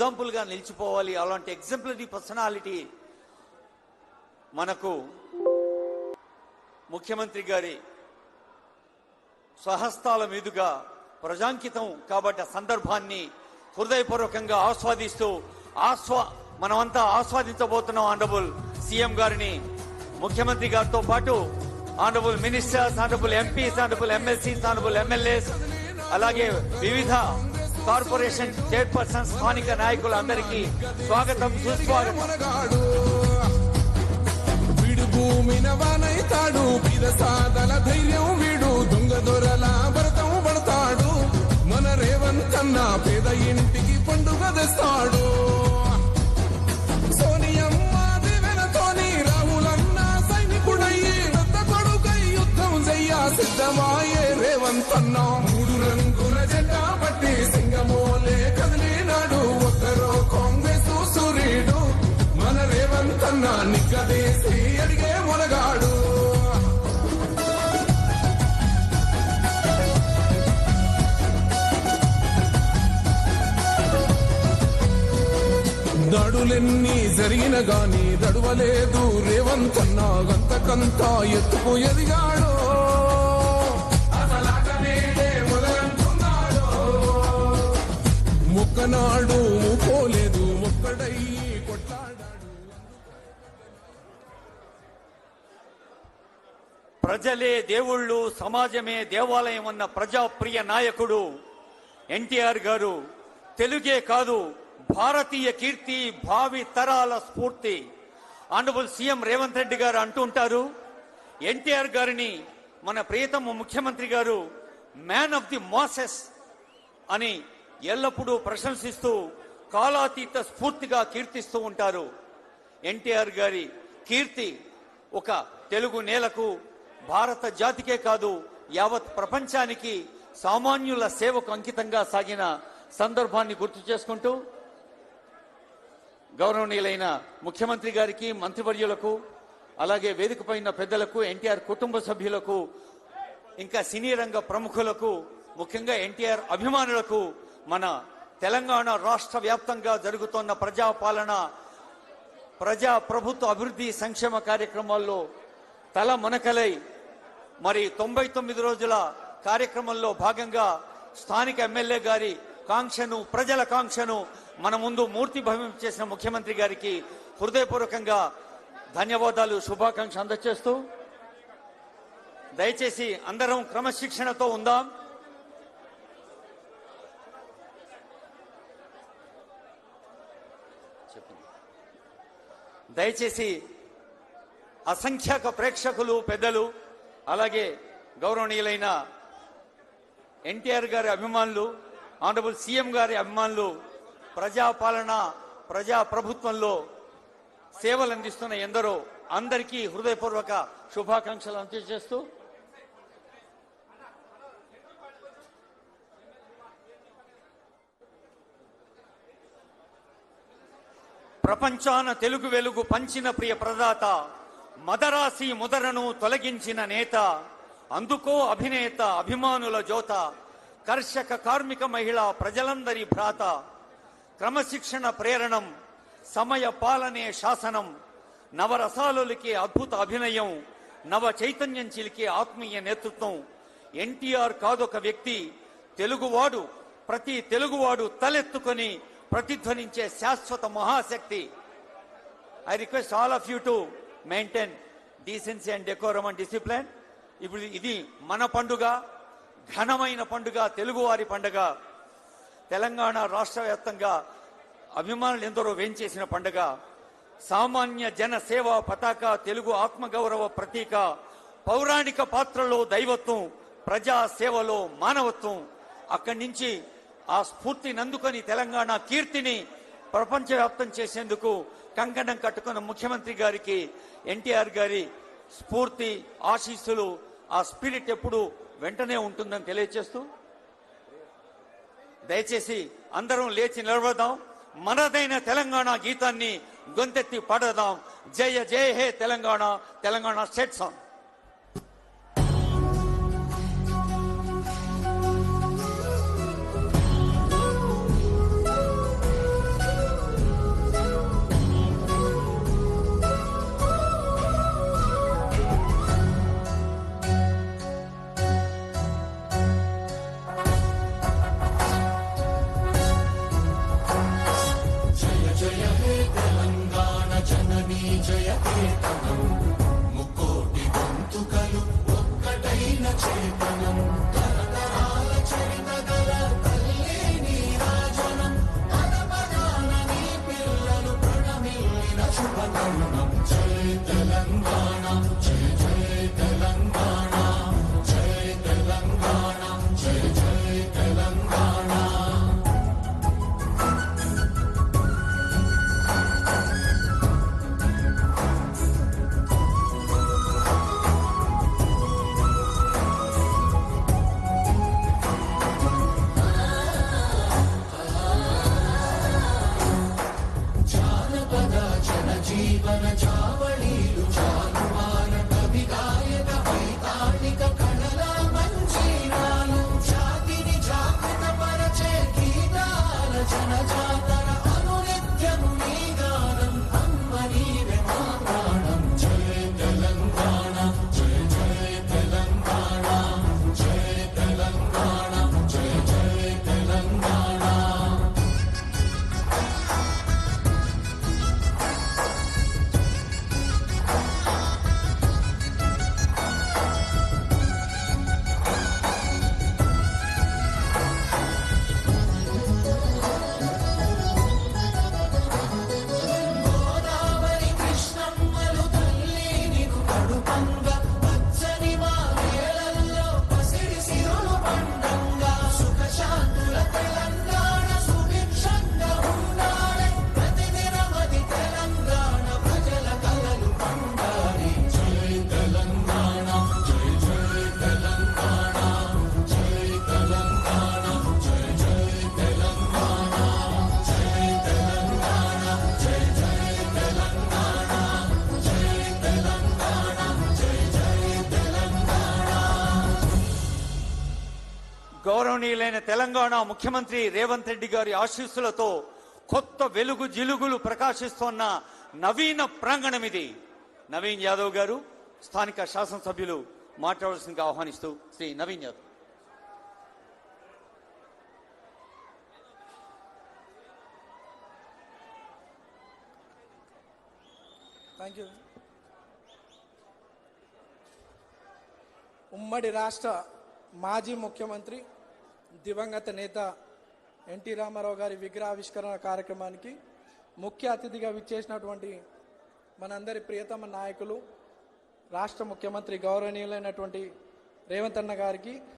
ఎగ్జాంపుల్గా నిలిచిపోవాలి. అలాంటి exemplary personality మనకు ముఖ్యమంత్రి గారి స్వహస్తాల మీదుగా ప్రజాంకితం కాబట్టి సందర్భాన్ని హృదయపూర్వకంగా ఆస్వాదిస్తూ మనమంతా ఆస్వాదించబోతున్నాం. ఆనరబుల్ సీఎం గారిని, ముఖ్యమంత్రి గారితో పాటు honourable ministers, honourable MPs, honourable MLCs, honourable MLAs, అలాగే వివిధ కార్పొరేషన్ చైర్పర్సన్, స్థానిక నాయకులందరికీ స్వాగతం, సుస్వాగతం. భూమినవానైతాడు సాదల ధైర్యం వీడు దొంగ దొరల భరతం పడతాడు. మన రేవంత్ అన్న పేద ఇంటికి పండుగ తెస్తాడు. సోనియమ్మ దివెనతోని రాహులన్న సైనికుడయ్యి పెద్ద కొడుకై యుద్ధం చెయ్య సిద్ధమాయే రేవంత్ అన్న. 3 రంగుల జెండా పట్టి సింగమోలే కదిలినాడు. ఒక్కరో కాంగ్రెస్ సూర్యుడు మన రేవంత్ అన్న నిగ్గదేసి అడిగే మొనగాడు. దాడులెన్ని జరిగిన గాని దడువలేదు రేవంత్ అన్న. గంతకంతా ఎత్తుకు ఎదిగాడు. మొక్కనాడు పోలేదు, మొక్కడై కొట్లాడాడు. ప్రజలే దేవుళ్ళు, సమాజమే దేవాలయం అన్న ప్రజాప్రియ నాయకుడు ఎన్టీఆర్ గారు తెలుగే కాదు భారతీయ కీర్తి, భావి తరాల స్ఫూర్తి. ఆనరబుల్ సీఎం రేవంత్ రెడ్డి గారు అంటుంటారు, ఎన్టీఆర్ గారిని మన ప్రియతమ ముఖ్యమంత్రి గారు మ్యాన్ ఆఫ్ ది మాసెస్ అని ఎల్లప్పుడూ ప్రశంసిస్తూ కాలాతీత స్ఫూర్తిగా కీర్తిస్తూ ఉంటారు. ఎన్టీఆర్ గారి కీర్తి ఒక తెలుగు నేలకు, భారత జాతికే కాదు యావత్ ప్రపంచానికి సామాన్యుల సేవకు అంకితంగా సాగిన సందర్భాన్ని గుర్తు చేసుకుంటూ గౌరవనీయులైన ముఖ్యమంత్రి గారికి, మంత్రివర్యులకు, అలాగే వేదికపైన పెద్దలకు, ఎన్టీఆర్ కుటుంబ సభ్యులకు, ఇంకా సినీ రంగ ప్రముఖులకు, ముఖ్యంగా ఎన్టీఆర్ అభిమానులకు మన తెలంగాణ రాష్ట్ర వ్యాప్తంగా జరుగుతున్న ప్రజాపాలన, ప్రజా ప్రభుత్వ అభివృద్ధి సంక్షేమ కార్యక్రమాల్లో తల మునకలై మరి 99 రోజుల కార్యక్రమంలో భాగంగా స్థానిక ఎమ్మెల్యే గారి కాంక్షను, ప్రజల కాంక్షను మన ముందు మూర్తి భవం చేసిన ముఖ్యమంత్రి గారికి హృదయపూర్వకంగా ధన్యవాదాలు, శుభాకాంక్ష అందజేస్తూ దయచేసి అందరం క్రమశిక్షణతో ఉందాం. దయచేసి అసంఖ్యాక ప్రేక్షకులు, పెద్దలు, అలాగే గౌరవనీయులైన ఎన్టీఆర్ గారి అభిమానులు, ఆనరబుల్ సీఎం గారి అభిమానులు, ప్రజాపాలన, ప్రజా ప్రభుత్వంలో సేవలు అందిస్తున్న ఎందరో అందరికీ హృదయపూర్వక శుభాకాంక్షలు అందజేస్తూ ప్రపంచాన తెలుగు వెలుగు పంచిన ప్రియ ప్రదాత, మదరాసి ముదరను తొలగించిన నేత, అందుకో అభినేత, అభిమానుల జోత, కర్షక కార్మిక మహిళ ప్రజలందరి భ్రాత, క్రమశిక్షణ ప్రేరణం, సమయ పాలనే శాసనం, నవరసాలులకే అద్భుత అభినయం, నవ చైతన్యం చిలికే ఆత్మీయ నేతృత్వం. ఎన్టీఆర్ కాదొక వ్యక్తి, తెలుగువాడు, ప్రతి తెలుగువాడు తలెత్తుకొని ప్రతిధ్వనించే శాశ్వత మహాశక్తి. I request all of you to maintain decency and decorum and discipline. ఇప్పుడు ఇది మన పండుగ, ఘనమైన పండుగ, తెలుగువారి పండుగ. తెలంగాణ రాష్ట్ర వ్యాప్తంగా అభిమానులు ఎందరో వేంచేసిన పండుగ. సామాన్య జన సేవా పతాక, తెలుగు ఆత్మగౌరవ ప్రతీక, పౌరాణిక పాత్రలో దైవత్వం, ప్రజా సేవలో మానవత్వం. అక్కడి నుంచి ఆ స్ఫూర్తిని అందుకొని తెలంగాణ కీర్తిని ప్రపంచవ్యాప్తం చేసేందుకు కంకణం కట్టుకున్న ముఖ్యమంత్రి గారికి ఎన్టీఆర్ గారి స్ఫూర్తి, ఆశీస్సులు, ఆ స్పిరిట్ ఎప్పుడు వెంటనే ఉంటుందని తెలియజేస్తూ దయచేసి అందరం లేచి నిలబడదాం. మనదైన తెలంగాణ గీతాన్ని గొంతెత్తి పాడదాం. జయ జయ హే తెలంగాణ, తెలంగాణ స్టేట్ సాంగ్. జయ కేతనం ముక్కోటి గొంతుకలు ఒక్కటైన చేతనం తరతరాల చరిత గల తల్లే నీరాజనం పద పదాన నీ పిల్లలు ప్రణమిల్లిన శుభతరుణం జయ తెలంగాణ జయ జయ తెలంగాణ జయ తెలంగాణ జయ జయ తెలంగాణ జానపద జనజీవన జావళీలు జానువార కవి గాయక వైతాళిక కళల మంజీరాలు జాతిని జాగృత పరచే గీతాల జనజాతర అనునిత్యము నీ గానం అమ్మ నీవే మా ప్రాణం జయ తెలంగాణ జయ జయ తెలంగాణ జయ తెలంగాణ జయ జయ తెలంగాణ గోదావరి కృష్ణమ్మలు తల్లి నీకు కడుపంగా పచ్చని మా వేళల్లో పసిడి సిరులు పండంగా సుఖశాంతుల తెలంగాణ సుభిక్షంగా ఉండాలి ప్రతిదినమది తెలంగాణ ప్రజల కలలు పండాలి జై తెలంగాణ జై జై తెలంగాణ జై తెలంగాణ జై జై తెలంగాణ జై తెలంగాణ జై జై తెలంగాణ జై తెలంగాణ జై జై తెలంగాణ గౌరవనీయులైన తెలంగాణ ముఖ్యమంత్రి రేవంత్ రెడ్డి గారి ఆశీస్సులతో కొత్త వెలుగు జిలుగులు ప్రకాశిస్తోన్న నవీన ప్రాంగణం ఇది. నవీన్ యాదవ్ గారు స్థానిక శాసనసభ్యులు మాట్లాడాల్సిందిగా ఆహ్వానిస్తూ శ్రీ నవీన్ యాదవ్. Thank you. ఉమ్మడి రాష్ట్ర మాజీ ముఖ్యమంత్రి దివంగత నేత ఎన్టీ రామారావు గారి విగ్రహావిష్కరణ కార్యక్రమానికి ముఖ్య అతిథిగా విచ్చేసినటువంటి మనందరి ప్రియతమ నాయకులు రాష్ట్ర ముఖ్యమంత్రి గౌరవనీయులైనటువంటి రేవంత్ అన్న గారికి